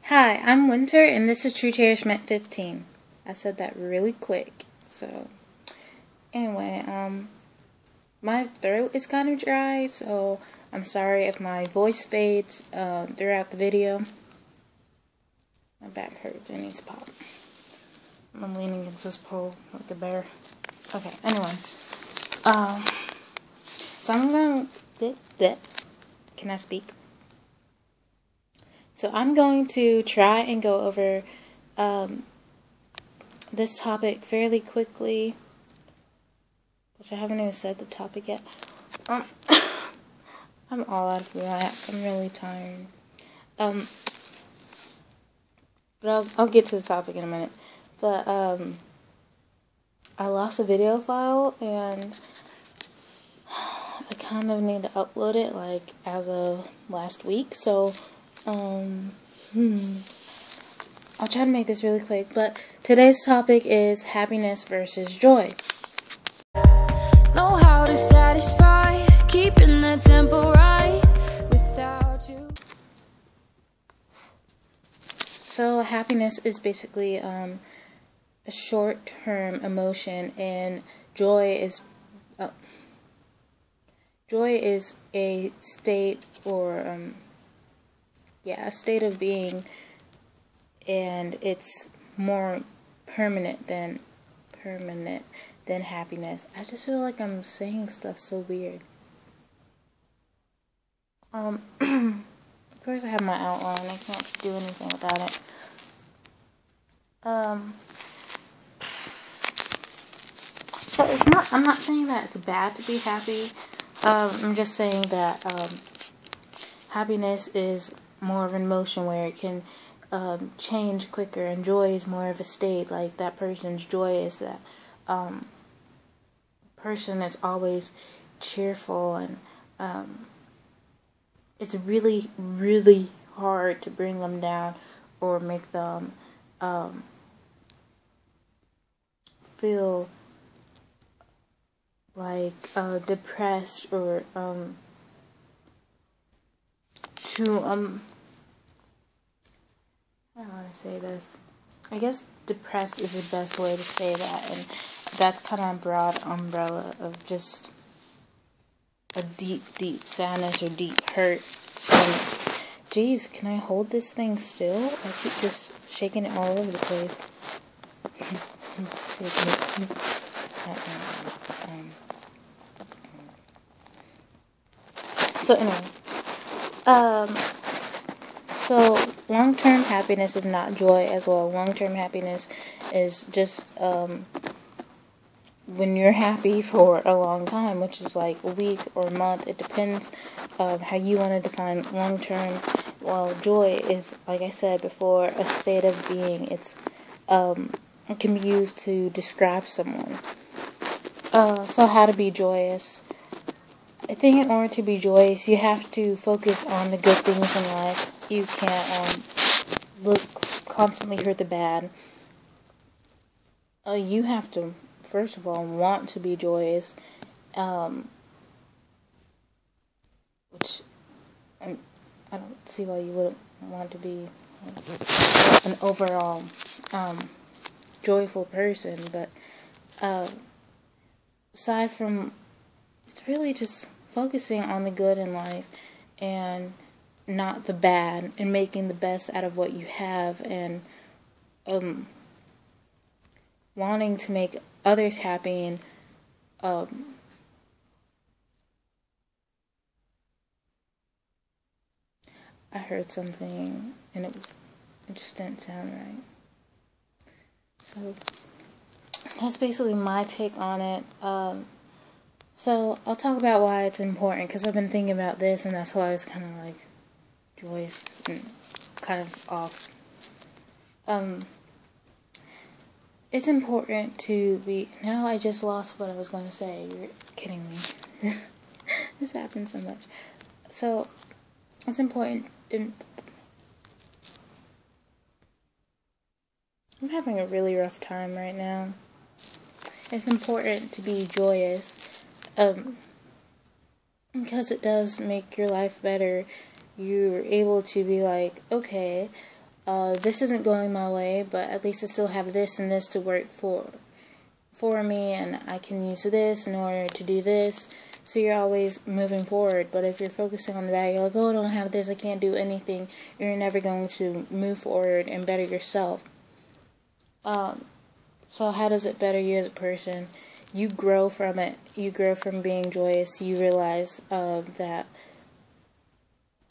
Hi, I'm Wynter, and this is TrueCherishment15. I said that really quick. So, anyway, my throat is kind of dry, so I'm sorry if my voice fades throughout the video. My back hurts. I need to pop. I'm leaning against this pole like a bear. Okay, anyway. So I'm going to... Can I speak? So I'm going to try and go over this topic fairly quickly, which I haven't even said the topic yet. I'm all out of breath. I'm really tired. But I'll get to the topic in a minute. But I lost a video file, and I kind of need to upload it like as of last week. So I'll try to make this really quick, but today's topic is happiness versus joy. Know how to satisfy, keeping the tempo right without you. So happiness is basically a short-term emotion, and joy is a state or a state of being, and it's more permanent than happiness. I just feel like I'm saying stuff so weird. Of course I have my outline. I can't do anything without it. So I'm not saying that it's bad to be happy. I'm just saying that happiness is more of an emotion where it can change quicker, and joy is more of a state. Like that person's joy is that person that's always cheerful, and it's really, really hard to bring them down or make them feel like depressed or I don't want to say this. I guess depressed is the best way to say that, and that's kind of a broad umbrella of just a deep, deep sadness or deep hurt. Jeez, can I hold this thing still? I keep just shaking it all over the place. So anyway, so long-term happiness is not joy as well. Long-term happiness is just when you're happy for a long time, which is like a week or a month. It depends how you want to define long-term. While joy is, like I said before, a state of being. It can be used to describe someone. So how to be joyous? I think in order to be joyous, you have to focus on the good things in life. You can't constantly hear the bad. You have to, first of all, want to be joyous, which I don't see why you wouldn't want to be an overall joyful person. But aside from, it's really just focusing on the good in life and not the bad, and making the best out of what you have, and wanting to make others happy, and I heard something and it just didn't sound right. So that's basically my take on it. So I'll talk about why it's important, because I've been thinking about this, and that's why I was kind of like joyous and kind of off. It's important to be... Now I just lost what I was going to say. You're kidding me. This happens so much. So it's important... I'm having a really rough time right now. It's important to be joyous, because it does make your life better. You're able to be like, okay, this isn't going my way, but at least I still have this and this to work for me, and I can use this in order to do this. So you're always moving forward. But if you're focusing on the bad, you're like, oh, I don't have this, I can't do anything, you're never going to move forward and better yourself. So how does it better you as a person? You grow from it. You grow from being joyous. You realize that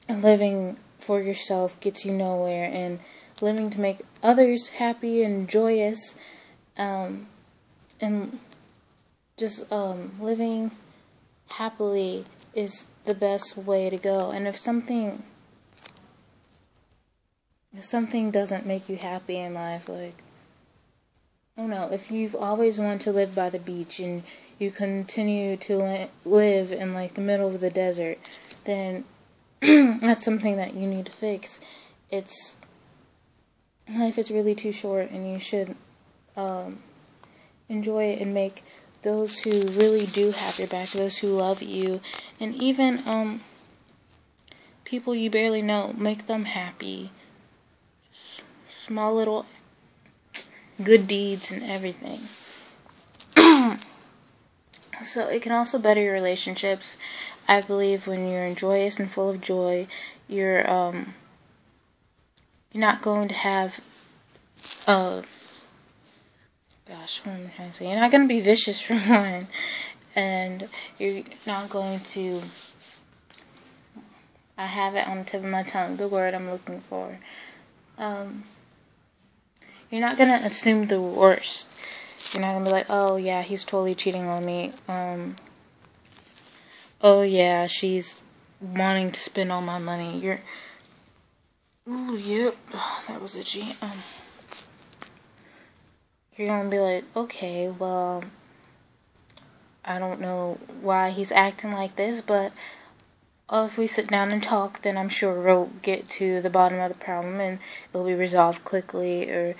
living for yourself gets you nowhere, and living to make others happy and joyous, and just living happily is the best way to go. And if something doesn't make you happy in life, like, oh no, if you've always wanted to live by the beach and you continue to live in like the middle of the desert, then that's something that you need to fix. Life is really too short, and you should enjoy it and make those who really do have your back, those who love you, and even people you barely know, make them happy. Small little good deeds and everything. So it can also better your relationships. I believe when you're joyous and full of joy, you're not going to have what am I trying to say? You're not going to be vicious for one, and you're not going to, I have it on the tip of my tongue, the word I'm looking for. You're not going to assume the worst. You're not going to be like, oh yeah, he's totally cheating on me. Oh yeah, she's wanting to spend all my money. Yep, that was itchy. You're going to be like, okay, well, I don't know why he's acting like this, but if we sit down and talk, then I'm sure we'll get to the bottom of the problem and it'll be resolved quickly. Or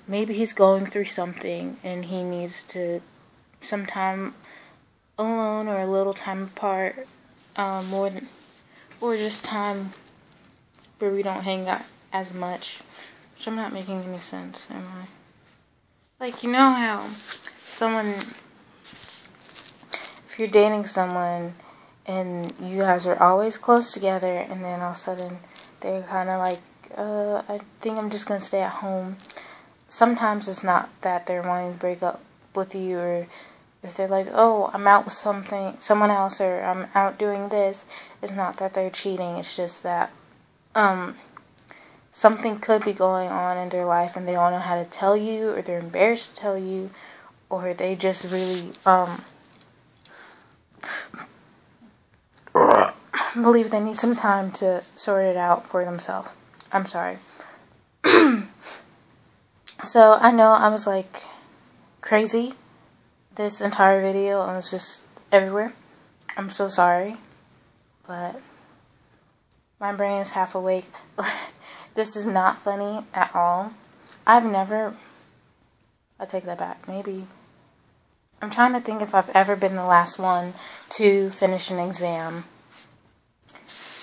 maybe he's going through something and he needs to some time alone or a little time apart, or just time where we don't hang out as much. Which I'm not making any sense, am I? Like, you know how if you're dating someone and you guys are always close together, and then all of a sudden they're kind of like, I think I'm just going to stay at home. Sometimes it's not that they're wanting to break up with you, or if they're like, oh, I'm out with someone else, or I'm out doing this, it's not that they're cheating. It's just that something could be going on in their life and they don't know how to tell you, or they're embarrassed to tell you, or they just really believe they need some time to sort it out for themselves. I'm sorry. So I know I was like crazy this entire video. I was just everywhere. I'm so sorry, but my brain is half awake. This is not funny at all. I take that back. Maybe. I'm trying to think if I've ever been the last one to finish an exam,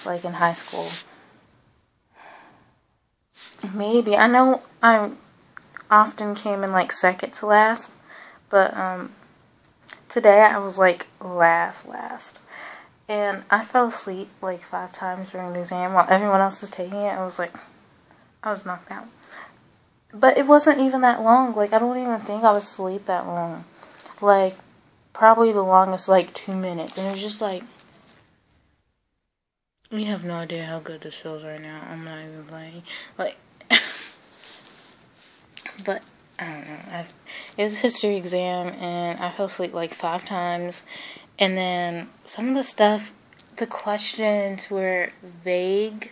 like in high school. Maybe. I know I often came in like second to last, but today I was like last. And I fell asleep like 5 times during the exam while everyone else was taking it. I was knocked out. But it wasn't even that long. Like, I don't even think I was asleep that long. Like, probably the longest, like, 2 minutes. And it was just like, you have no idea how good this feels right now. I'm not even lying. Like, but, I don't know. It was a history exam, and I fell asleep like 5 times. And then some of the stuff, the questions were vague.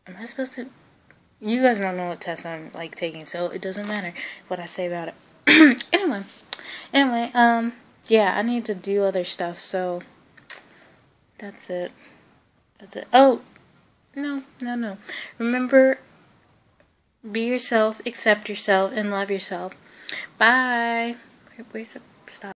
Am I supposed to? You guys don't know what test I'm like taking, so it doesn't matter what I say about it. Anyway, yeah, I need to do other stuff, so that's it. Oh, no. Remember, be yourself, accept yourself, and love yourself. Bye. Wait, stop.